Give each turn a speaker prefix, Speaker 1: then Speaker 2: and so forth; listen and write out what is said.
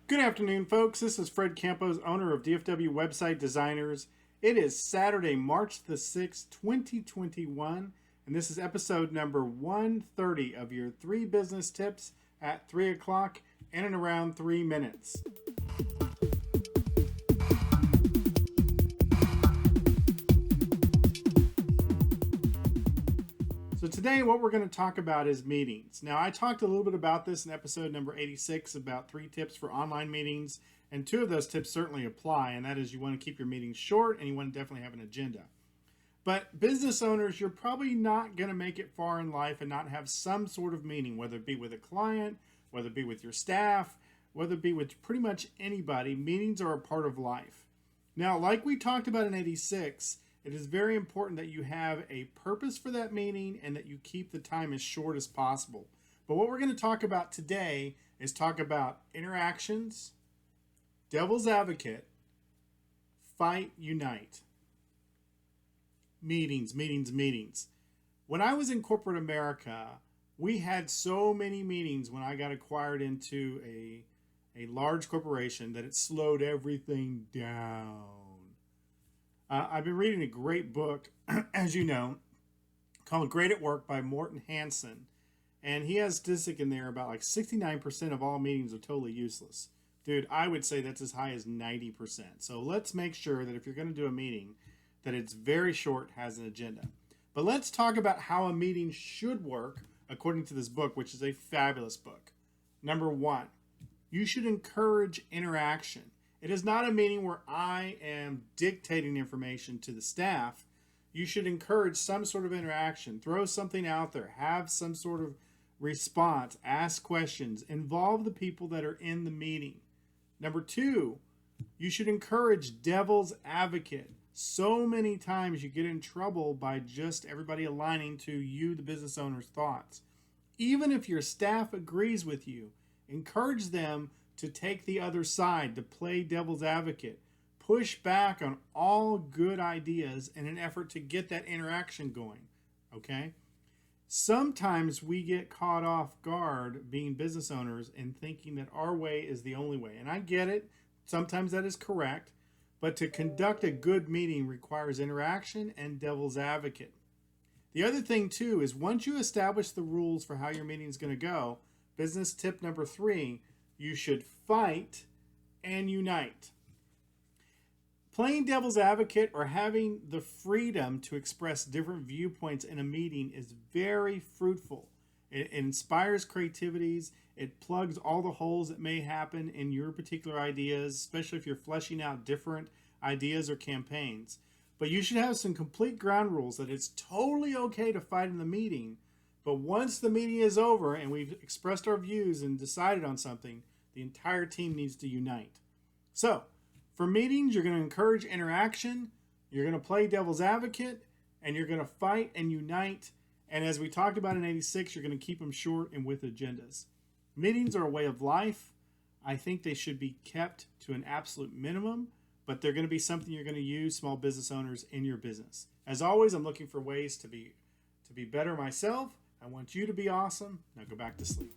Speaker 1: Good afternoon, folks. This is Fred Campos, owner of DFW Website Designers. It is Saturday, March the 6th, 2021, and this is episode number 130 of your 3 business tips at 3 o'clock and in around 3 minutes. So today what we're going to talk about is meetings. Now, I talked a little bit about this in episode number 86 about 3 tips for online meetings, and 2 of those tips certainly apply, and that is you want to keep your meetings short and you want to definitely have an agenda. But business owners, you're probably not going to make it far in life and not have some sort of meeting, whether it be with a client, whether it be with your staff, whether it be with pretty much anybody. Meetings are a part of life. Now, like we talked about in 86, it is very important that you have a purpose for that meeting and that you keep the time as short as possible. But what we're going to talk about today is talk about interactions, devil's advocate, fight, unite. Meetings. When I was in corporate America, we had so many meetings when I got acquired into a large corporation that it slowed everything down. I've been reading a great book, as you know, called Great at Work by Morton Hansen. And he has a statistic in there about like 69% of all meetings are totally useless. Dude, I would say that's as high as 90%. So let's make sure that if you're going to do a meeting, that it's very short, has an agenda. But let's talk about how a meeting should work according to this book, which is a fabulous book. Number 1, you should encourage interaction. It is not a meeting where I am dictating information to the staff. You should encourage some sort of interaction. Throw something out there. Have some sort of response. Ask questions. Involve the people that are in the meeting. Number 2, you should encourage devil's advocate. So many times you get in trouble by just everybody aligning to you, the business owner's thoughts. Even if your staff agrees with you, encourage them to take the other side, to play devil's advocate. Push back on all good ideas in an effort to get that interaction going, okay? Sometimes we get caught off guard being business owners and thinking that our way is the only way. And I get it. Sometimes that is correct. But to conduct a good meeting requires interaction and devil's advocate. The other thing, too, is once you establish the rules for how your meeting is going to go, business tip number 3, you should fight and unite. Playing devil's advocate or having the freedom to express different viewpoints in a meeting is very fruitful. It inspires creativities. It plugs all the holes that may happen in your particular ideas, especially if you're fleshing out different ideas or campaigns. But you should have some complete ground rules that it's totally okay to fight in the meeting. But once the meeting is over and we've expressed our views and decided on something, the entire team needs to unite. So, for meetings, you're going to encourage interaction, you're going to play devil's advocate, and you're going to fight and unite. And as we talked about in 86, you're going to keep them short and with agendas. Meetings are a way of life. I think they should be kept to an absolute minimum, but they're going to be something you're going to use, small business owners, in your business. As always, I'm looking for ways to be better myself. I want you to be awesome. Now go back to sleep.